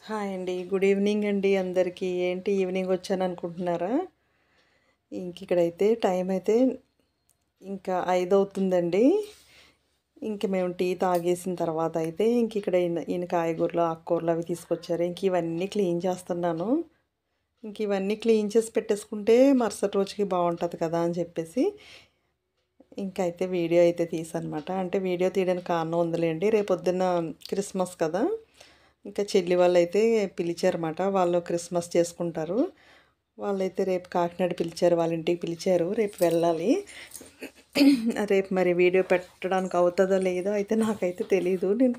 Hi అండి. Good evening అండి అందరికీ. ఏంటి ఈవినింగ్ వచ్చాననుకుంటున్నారా? ఇక్కడైతే టైం అయితే ఇంకా 5 అవుతుందండి. మేము టీ తాగేసిన తర్వాత అయితే ఇక్కడ ఈయన కాయగూరలు, ఆకుకూరలు అవి తీసుకొచ్చారు. ఇవన్నీ క్లీన్ చేస్తున్నాను. ఇవన్నీ క్లీన్ చేసి పెట్టేసుకుంటే మరుసటి రోజుకి బావుంటది కదా అని చెప్పేసి అయితే వీడియో అయితే తీసానమాట. అంటే వీడియో తీయడానికి కారణం ఉందిలేండి. రేపొద్దున్న క్రిస్మస్ కదా! చెల్లి వాళ్ళైతే పిలిచారన్నమాట. వాళ్ళు క్రిస్మస్ చేసుకుంటారు. వాళ్ళైతే రేపు కాకినాడ పిలిచారు. వాళ్ళ ఇంటికి పిలిచారు. రేపు వెళ్ళాలి. రేపు మరి వీడియో పెట్టడానికి అవుతుందో లేదో అయితే నాకైతే తెలీదు. నేను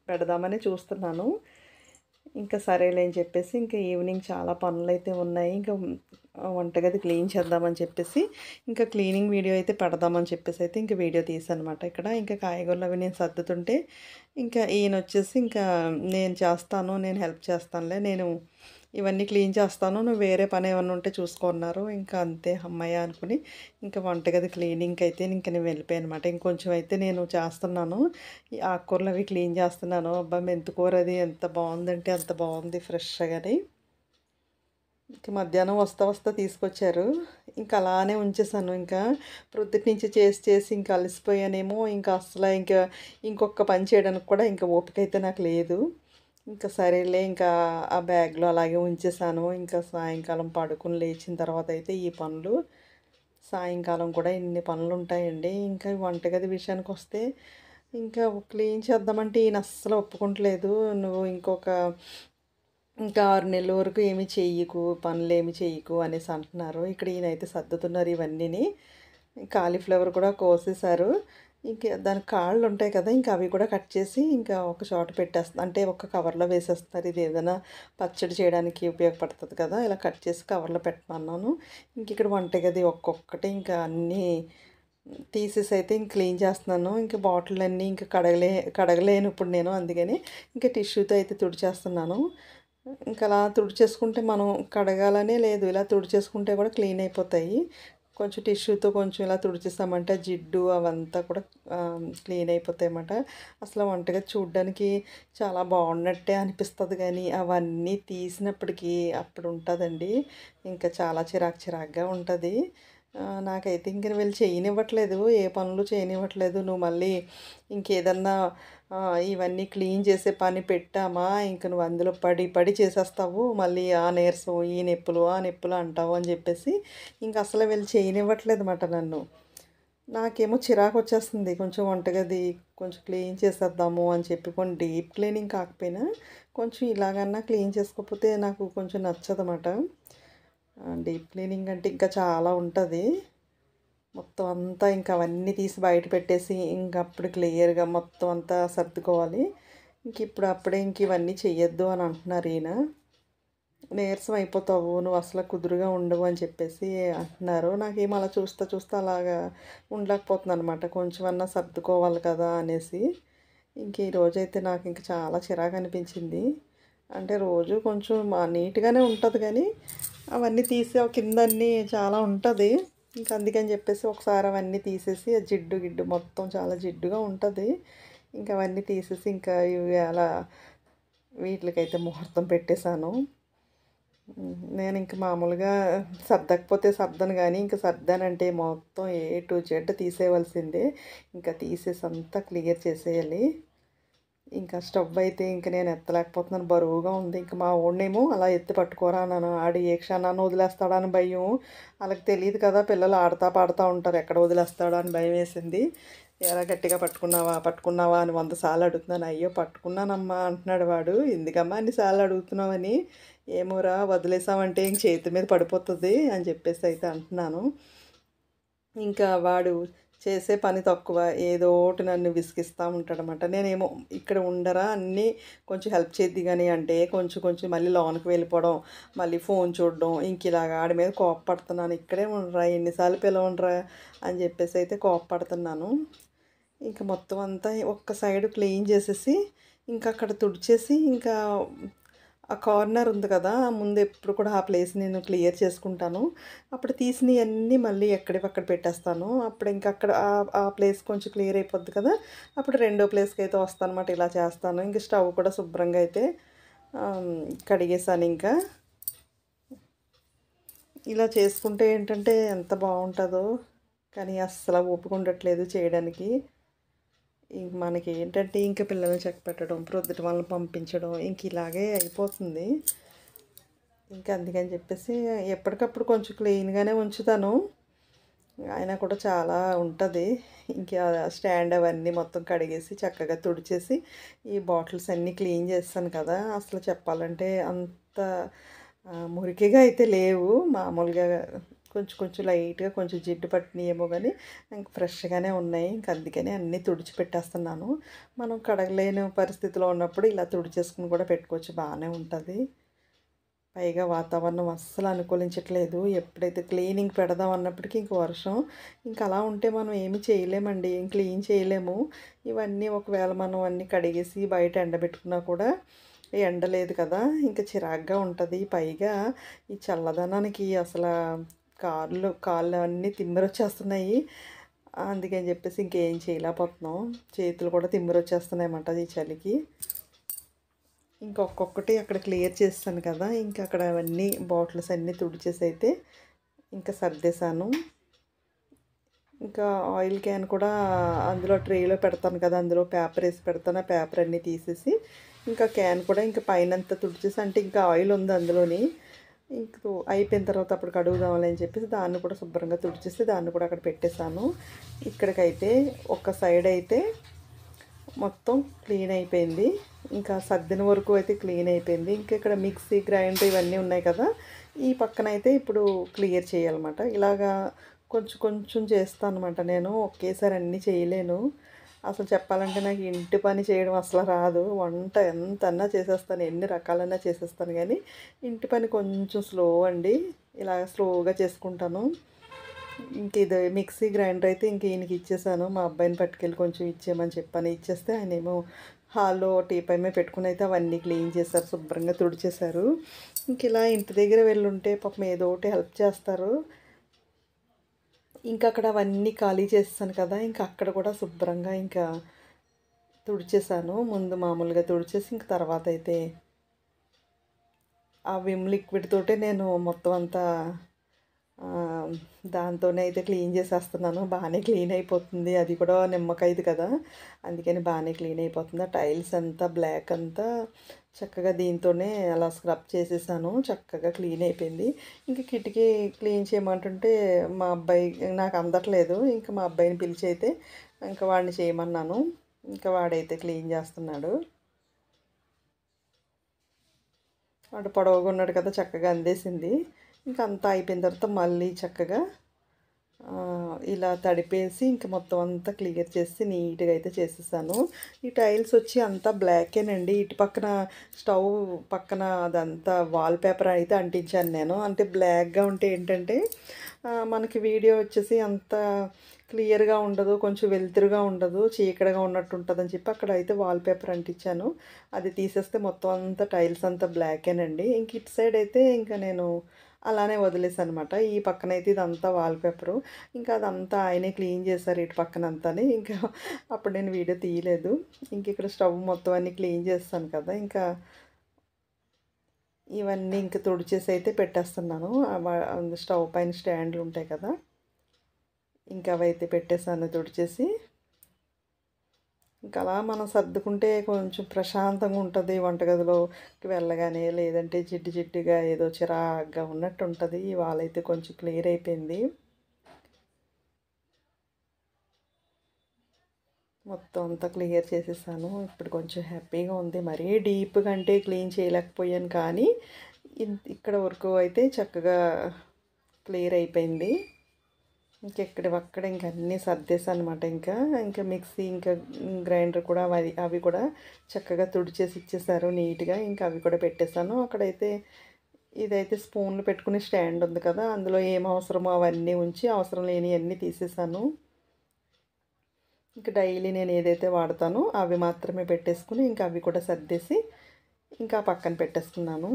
పెడదామని చూస్తున్నాను. సరేలే అని చెప్పేసి ఈవినింగ్ చాలా పనులైతే ఉన్నాయి. వంటగది క్లీన్ చేద్దామని చెప్పేసి క్లీనింగ్ వీడియో అయితే పెడదామని చెప్పేసి అయితే వీడియో తీసానమాట. ఇక్కడ కాయగూరలు అవి నేను సర్దుతుంటే ఈయనొచ్చేసి నేను చేస్తాను, నేను హెల్ప్ చేస్తానులే, నేను ఇవన్నీ క్లీన్ చేస్తాను, నువ్వు వేరే పని ఏమన్నా ఉంటే చూసుకున్నారు. అంతే హమ్మయ్య అనుకుని వంటగది క్లీనింగ్కి అయితే నేను వెళ్ళిపోయానమాట. ఇంకొంచెం అయితే నేను చేస్తున్నాను. ఈ ఆకుకూరలు అవి క్లీన్ చేస్తున్నాను. అబ్బా, మెంతికూర అది ఎంత బాగుందంటే అంత బాగుంది ఫ్రెష్గాని. మధ్యాహ్నం వస్తా వస్తా తీసుకొచ్చారు. అలానే ఉంచేసాను. ప్రొద్దుటి నుంచి చేసి చేసి అలసిపోయానేమో. అసలు ఇంకొక పని చేయడానికి కూడా ఓపిక అయితే నాకు లేదు. సరేలే ఆ బ్యాగ్లో అలాగే ఉంచేసాను. సాయంకాలం పడుకుని లేచిన తర్వాత అయితే ఈ పనులు, సాయంకాలం కూడా ఇన్ని పనులు ఉంటాయండి. వంటగది విషయానికి వస్తే క్లీన్ చేద్దామంటే ఈయన అస్సలు ఒప్పుకుంటలేదు. నువ్వు 6 నెలల వరకు ఏమి చెయ్యకు, పనులేమి చెయ్యకు అనేసి అంటున్నారు. ఈయనైతే సర్దుతున్నారు ఇవన్నీని. కాలీఫ్లవర్ కూడా కోసేశారు. దానికి కాళ్ళు ఉంటాయి కదా, అవి కూడా కట్ చేసి ఒక చోట పెట్టేస్తా, అంటే ఒక కవర్లో వేసేస్తారు. ఇది ఏదైనా పచ్చడి చేయడానికి ఉపయోగపడుతుంది కదా, ఇలా కట్ చేసి కవర్లో పెట్టమన్నాను. ఇక్కడ వంటగది ఒక్కొక్కటి అన్నీ తీసేసి అయితే క్లీన్ చేస్తున్నాను. బాటిల్ అన్నీ కడగలేను ఇప్పుడు నేను, అందుకని టిష్యూతో అయితే తుడిచేస్తున్నాను. అలా తుడిచేసుకుంటే మనం కడగాలనే లేదు, ఇలా తుడిచేసుకుంటే కూడా క్లీన్ అయిపోతాయి. కొంచెం టిష్యూతో కొంచెం ఇలా తుడిచేస్తామంటే జిడ్డు అవంతా కూడా క్లీన్ అయిపోతాయి అన్నమాట. అసలు వంటగది చూడ్డానికి చాలా బాగున్నట్టే అనిపిస్తుంది, కానీ అవన్నీ తీసినప్పటికీ అప్పుడు ఉంటుందండి. చాలా చిరాకుగా ఉంటుంది. నాకైతే వీళ్ళు చేయనివ్వట్లేదు, ఏ పనులు చేయనివ్వట్లేదు. నువ్వు మళ్ళీ ఇంకేదన్నా ఇవన్నీ క్లీన్ చేసే పని పెట్టామా, నువ్వు అందులో పడి పడి చేసేస్తావు, మళ్ళీ ఆ నీరసం, ఈ నొప్పులు, ఆ నొప్పులు అంటావు అని చెప్పేసి అసలు వీళ్ళు చేయనివ్వట్లేదు అన్నమాట నన్ను. నాకేమో చిరాకు వచ్చేస్తుంది. కొంచెం వంటగది కొంచెం క్లీన్ చేసేద్దాము అని చెప్పి, కొన్ని డీప్ క్లీనింగ్ కాకపోయినా కొంచెం ఇలాగన్నా క్లీన్ చేసుకోకపోతే నాకు కొంచెం నచ్చదన్నమాట. డీప్ క్లీనింగ్ అంటే చాలా ఉంటుంది. మొత్తం అంతా అవన్నీ తీసి బయట పెట్టేసి అప్పుడు క్లియర్గా మొత్తం అంతా సర్దుకోవాలి. ఇప్పుడు అప్పుడే ఇవన్నీ చెయ్యొద్దు అని అంటున్నారు ఈయన. నీరసం అయిపోతావు, నువ్వు అసలు కుదురుగా ఉండవు అని చెప్పేసి అంటున్నారు. నాకేమో అలా చూస్తా చూస్తా అలాగా ఉండలేకపోతున్నాను అనమాట. కొంచెం అన్నా సర్దుకోవాలి కదా అనేసి. ఈరోజైతే నాకు చాలా చిరాకు అనిపించింది. అంటే రోజు కొంచెం నీట్గానే ఉంటుంది, కానీ అవన్నీ తీసి కిందన్నీ చాలా ఉంటుంది. అందుకని చెప్పేసి ఒకసారి అవన్నీ తీసేసి ఆ జిడ్డు గిడ్డు మొత్తం చాలా జిడ్డుగా ఉంటుంది. అవన్నీ తీసేసి ఇవి అలా వీటికైతే ముహూర్తం పెట్టేశాను. నేను మామూలుగా సర్దకపోతే సర్దను, కానీ సర్దానంటే మొత్తం ఏ టు జెడ్ తీసేయవలసిందే. తీసేసి అంతా క్లియర్ చేసేయాలి. స్టవ్ అయితే నేను ఎత్తలేకపోతున్నాను, బరువుగా ఉంది. మా ఓడినేమో అలా ఎత్తి పట్టుకోరా అన్నాను. ఆడు ఏ క్షణాన్ని వదిలేస్తాడని భయం. వాళ్ళకి తెలియదు కదా, పిల్లలు ఆడుతూ పాడుతూ ఉంటారు, ఎక్కడ వదిలేస్తాడో అని భయం వేసింది. ఎలా గట్టిగా పట్టుకున్నావా పట్టుకున్నావా అని 100 సార్లు అడుగుతున్నాను. అయ్యో పట్టుకున్నానమ్మా అంటున్నాడు వాడు. ఎందుకమ్మా అన్నిసార్లు అడుగుతున్నావని. ఏమోరా, వదిలేసామంటే చేతి మీద పడిపోతుంది అని చెప్పేసి అయితే అంటున్నాను. వాడు చేసే పని తక్కువ, ఏదో ఒకటి నన్ను విసిగిస్తూ ఉంటాడనమాట. నేనేమో ఇక్కడ ఉండరా, అన్నీ కొంచెం హెల్ప్ చేద్ది కానీ అంటే కొంచెం కొంచెం మళ్ళీ లోనికి వెళ్ళిపోవడం, మళ్ళీ ఫోన్ చూడడం, ఇలాగా ఆడి మీద కోపపడుతున్నాను. ఇక్కడే ఉండరా, ఎన్నిసార్లు పిలవనరా అని చెప్పేసి అయితే కోపపడుతున్నాను. మొత్తం అంతా ఒక్క సైడు క్లీన్ చేసేసి అక్కడ తుడిచేసి ఆ కార్నర్ ఉంది కదా, ముందు ఎప్పుడు కూడా ఆ ప్లేస్ నేను క్లియర్ చేసుకుంటాను. అప్పుడు తీసినవన్నీ మళ్ళీ ఎక్కడివక్కడ పెట్టేస్తాను. అప్పుడు అక్కడ ఆ ప్లేస్ కొంచెం క్లియర్ అయిపోద్ది కదా, అప్పుడు రెండో ప్లేస్కి అయితే వస్తాను అనమాట. ఇలా చేస్తాను. స్టవ్ కూడా శుభ్రంగా అయితే కడిగేసాను ఇంకా. ఇలా చేసుకుంటే ఏంటంటే ఎంత బాగుంటుందో, కానీ అస్సలు ఓపిక ఉండట్లేదు చేయడానికి. ఇంక మనకి ఏంటంటే ఇంక పిల్లల్ని చెక్ పెట్టడం, ప్రొద్దుట వాళ్ళని పంపించడం ఇంక ఇలాగే అయిపోతుంది. ఇంకా అందుకని చెప్పేసి ఎప్పటికప్పుడు కొంచెం క్లీన్గానే ఉంచుతాను. అయినా కూడా చాలా ఉంటుంది. ఇంకా స్టాండ్ అవన్నీ మొత్తం కడిగేసి చక్కగా తుడిచేసి ఈ బాటిల్స్ అన్నీ క్లీన్ చేస్తాను కదా. అసలు చెప్పాలంటే అంత మురికిగా అయితే లేవు. మామూలుగా కొంచెం కొంచెం లైట్గా కొంచెం జిడ్డు పట్టినాయేమో కానీ ఇంక ఫ్రెష్గానే ఉన్నాయి. ఇంక అందుకని అన్నీ తుడిచిపెట్టేస్తున్నాను. మనం కడగలేని పరిస్థితిలో ఉన్నప్పుడు ఇలా తుడిచేసుకుని కూడా పెట్టుకోవచ్చు, బాగానే ఉంటుంది. పైగా వాతావరణం అస్సలు అనుకూలించట్లేదు. ఎప్పుడైతే క్లీనింగ్ పెడదాం అన్నప్పటికీ ఇంక వర్షం. ఇంక అలా ఉంటే మనం ఏమి చేయలేమండి, ఏం క్లీన్ చేయలేము. ఇవన్నీ ఒకవేళ మనం అన్నీ కడిగేసి బయట ఎండబెట్టుకున్నా కూడా ఎండ లేదు కదా, ఇంకా చిరాగ్గా ఉంటుంది. పైగా ఈ చల్లదనానికి అసలు కాళ్ళు అన్నీ తిమ్మిరొచ్చేస్తున్నాయి. అందుకని చెప్పేసి ఇంకేం చేయలేకపోతున్నాం. చేతులు కూడా తిమ్మిరొచ్చేస్తున్నాయి అన్నమాట ఈ చలికి. ఇంకొక్కొక్కటి అక్కడ క్లియర్ చేస్తాను కదా, ఇంకా అక్కడ అవన్నీ బాటిల్స్ అన్నీ తుడిచేసి అయితే ఇంకా సర్దేశాను. ఇంకా ఆయిల్ క్యాన్ కూడా అందులో ట్రేలో పెడతాను కదా, అందులో పేపర్ వేసి పెడతాను. ఆ పేపర్ అన్నీ తీసేసి ఇంకా క్యాన్ కూడా ఇంకా పైనంతా తుడిచేసి, అంటే ఇంకా ఆయిల్ ఉంది అందులోని, ఇంక అయిపోయిన తర్వాత అప్పుడు కడుగుదామని అని చెప్పేసి దాన్ని కూడా శుభ్రంగా తుడిచేసి దాన్ని కూడా అక్కడ పెట్టేశాను. ఇక్కడికైతే ఒక సైడ్ అయితే మొత్తం క్లీన్ అయిపోయింది. ఇంకా సర్దిన వరకు అయితే క్లీన్ అయిపోయింది. ఇంకా ఇక్కడ మిక్సీ గ్రైండర్ ఇవన్నీ ఉన్నాయి కదా, ఈ పక్కన అయితే ఇప్పుడు క్లియర్ చేయాలన్నమాట. ఇలాగా కొంచెం కొంచెం చేస్తాను అనమాట. నేను ఒకేసారి అన్నీ చేయలేను. అసలు చెప్పాలంటే నాకు ఇంటి పని చేయడం అసలు రాదు. వంట ఎంతన్నా చేసేస్తాను, ఎన్ని రకాలన్నా చేసేస్తాను, కానీ ఇంటి పని కొంచెం స్లో అండి. ఇలా స్లోగా చేసుకుంటాను. ఇంక ఇది మిక్సీ గ్రైండర్ అయితే ఇంక ఈయనకి ఇచ్చేసాను. మా అబ్బాయిని పట్టుకెళ్ళి కొంచెం ఇచ్చేయమని చెప్పాను. ఇచ్చేస్తే ఆయనేమో హాల్లో టీపై మీద పెట్టుకుని అయితే అవన్నీ క్లీన్ చేశారు, శుభ్రంగా తుడిచేశారు. ఇంక ఇలా ఇంటి దగ్గర వెళ్ళుంటే పాపం ఏదో ఒకటి హెల్ప్ చేస్తారు. ఇంకా అక్కడ అవన్నీ ఖాళీ చేస్తాను కదా, ఇంకా అక్కడ కూడా శుభ్రంగా ఇంకా తుడిచేసాను. ముందు మామూలుగా తుడిచేసి ఇంక తర్వాత అయితే ఆ విమ్ లిక్విడ్ తోటే నేను మొత్తం అంతా దాంతోనే అయితే క్లీన్ చేసేస్తున్నాను. బాగానే క్లీన్ అయిపోతుంది. అది కూడా నిమ్మకాయది కదా, అందుకని బాగానే క్లీన్ అయిపోతుంది. ఆ టైల్స్ అంతా బ్లాక్ అంతా చక్కగా దీంతోనే అలా స్క్రబ్ చేసేసాను. చక్కగా క్లీన్ అయిపోయింది. ఇంక కిటికీ క్లీన్ చేయమంటుంటే మా అబ్బాయి నాకు అందట్లేదు. ఇంకా మా అబ్బాయిని పిలిచి అయితే ఇంకా వాడిని చేయమన్నాను. ఇంకా వాడైతే క్లీన్ చేస్తున్నాడు. వాడు పొడవుగా ఉన్నాడు కదా, చక్కగా అందేసింది. ఇంకా అంతా అయిపోయిన తర్వాత మళ్ళీ చక్కగా ఇలా తడిపేసి ఇంక మొత్తం అంతా క్లియర్ చేసి నీట్గా అయితే చేసేసాను. ఈ టైల్స్ వచ్చి అంతా బ్లాకేనండి. ఇటు పక్కన స్టవ్ పక్కన అదంతా వాల్ పేపర్ అయితే అంటించాను నేను. అంటే బ్లాక్గా ఉంటే ఏంటంటే మనకి వీడియో వచ్చేసి అంత క్లియర్గా ఉండదు, కొంచెం వెలుతురుగా ఉండదు, చీకటిగా ఉన్నట్టు ఉంటుందని చెప్పి అక్కడ అయితే వాల్ పేపర్ అంటించాను. అది తీసేస్తే మొత్తం అంతా టైల్స్ అంతా బ్లాకేనండి. ఇంక ఇటు సైడ్ అయితే ఇంకా నేను అలానే వదిలేసాను అనమాట. ఈ పక్కనైతే ఇదంతా వాల్పేపరు. ఇంకా అదంతా ఆయనే క్లీన్ చేశారు ఇటు పక్కనంతాని. ఇంకా అప్పుడు నేను వీడియో తీయలేదు. ఇంక ఇక్కడ స్టవ్ మొత్తం అన్నీ క్లీన్ చేస్తాను కదా, ఇంకా ఇవన్నీ ఇంక తుడిచేసి అయితే పెట్టేస్తున్నాను. స్టవ్ పైన స్టాండ్లు ఉంటాయి కదా, ఇంకా అవైతే పెట్టేసాను తుడిచేసి. ఇంకా అలా మనం సర్దుకుంటే కొంచెం ప్రశాంతంగా ఉంటుంది వంటగదిలోకి వెళ్ళగానే. లేదంటే జిడ్డు జిడ్డుగా ఏదో చిరాగ్గా ఉన్నట్టు ఉంటుంది. ఇవాళ అయితే కొంచెం క్లియర్ అయిపోయింది. మొత్తం అంతా క్లియర్ చేసేసాను. ఇప్పుడు కొంచెం హ్యాపీగా ఉంది. మరీ డీప్గా అంటే క్లీన్ చేయలేకపోయాను, కానీ ఇక్కడ వరకు అయితే చక్కగా క్లియర్ అయిపోయింది. ఇంకెక్కడివక్కడ ఇంక అన్నీ సర్దేశాను అనమాట. ఇంకా మిక్సీ ఇంకా గ్రైండర్ కూడా అవి కూడా చక్కగా తుడిచేసి ఇచ్చేసారు నీట్గా. ఇంకా అవి కూడా పెట్టేశాను. అక్కడైతే ఇదైతే స్పూన్లు పెట్టుకునే స్టాండ్ ఉంది కదా, అందులో ఏం అవసరమో అవన్నీ ఉంచి అవసరం లేనివన్నీ తీసేసాను. ఇంకా డైలీ నేను ఏదైతే వాడతానో అవి మాత్రమే పెట్టేసుకుని ఇంకా అవి కూడా సర్దేసి ఇంకా పక్కన పెట్టేసుకున్నాను.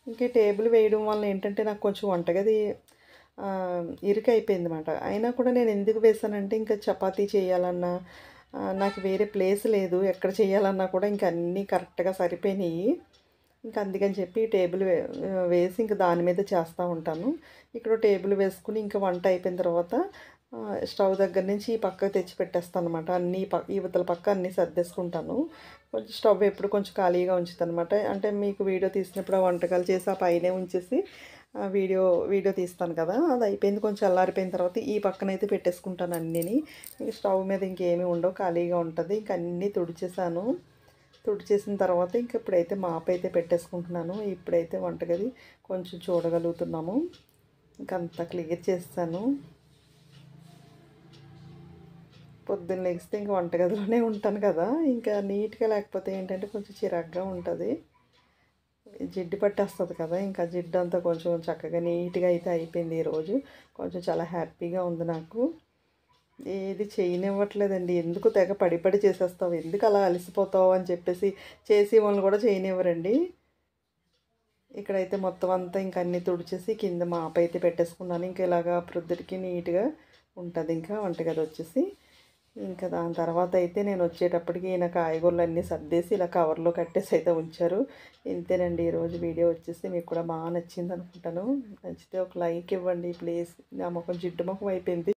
ఇంక టేబుల్ వేయడం వల్ల ఏంటంటే నాకు కొంచెం వంటగది ఇరుకైపోయింది అనమాట. అయినా కూడా నేను ఎందుకు వేసానంటే ఇంకా చపాతీ చేయాలన్నా నాకు వేరే ప్లేస్ లేదు. ఎక్కడ చేయాలన్నా కూడా ఇంక అన్నీ కరెక్ట్గా సరిపోయినాయి. ఇంక అందుకని చెప్పి టేబుల్ వేసి ఇంక దాని మీద చేస్తూ ఉంటాను. ఇక్కడ టేబుల్ వేసుకుని ఇంక వంట అయిపోయిన తర్వాత స్టవ్ దగ్గర నుంచి ఈ పక్కకు తెచ్చి పెట్టేస్తానమాట. అన్నీ ఇవతల పక్క అన్నీ సర్దేసుకుంటాను. కొంచెం స్టవ్ ఎప్పుడు కొంచెం ఖాళీగా ఉంచుతానమాట. అంటే మీకు వీడియో తీసినప్పుడు ఆ వంటకాలు చేసి ఆ పైనే ఉంచేసి వీడియో తీస్తాను కదా, అది అయిపోయింది. కొంచెం చల్లారిపోయిన తర్వాత ఈ పక్కనైతే పెట్టేసుకుంటాను అన్నీని. ఇంక స్టవ్ మీద ఇంకేమీ ఉండవు, ఖాళీగా ఉంటుంది. ఇంక అన్నీ తుడిచేసాను. తుడిచేసిన తర్వాత ఇంక ఇప్పుడైతే మాప్ అయితే పెట్టేసుకుంటున్నాను. ఇప్పుడైతే వంటగది కొంచెం చూడగలుగుతున్నాము. ఇంకంతా క్లియర్ చేస్తాను. పొద్దున్న లెగిస్తే ఇంక వంటగదిలోనే ఉంటాను కదా, ఇంకా నీట్గా లేకపోతే ఏంటంటే కొంచెం చిరాగ్గా ఉంటుంది. జిడ్డు పట్టేస్తుంది కదా, ఇంకా జిడ్డు అంతా కొంచెం చక్కగా నీట్గా అయితే అయిపోయింది ఈరోజు. కొంచెం చాలా హ్యాపీగా ఉంది నాకు. ఏది చేయనివ్వట్లేదండి. ఎందుకు తెగ పడి చేసేస్తావు, ఎందుకు అలా అలసిపోతావు అని చెప్పేసి చేసి వాళ్ళని కూడా చేయనివ్వరండి. ఇక్కడైతే మొత్తం అంతా ఇంక అన్నీ తుడిచేసి కింద మాప్ అయితే పెట్టేసుకున్నాను. ఇంక ఇలాగా ప్రొద్దుటికి నీట్గా ఉంటుంది ఇంకా వంటగది వచ్చేసి. ఇంకా దాని తర్వాత అయితే నేను వచ్చేటప్పటికి ఈయన కాయగూరలు అన్నీ సర్దేసి ఇలా కవర్లో కట్టేసి అయితే ఉంచారు. ఇంతేనండి ఈరోజు వీడియో వచ్చేసి. మీకు కూడా బాగా నచ్చింది అనుకుంటాను. నచ్చితే ఒక లైక్ ఇవ్వండి ప్లీజ్. నా ముఖం జిడ్డు ముఖం అయిపోయింది.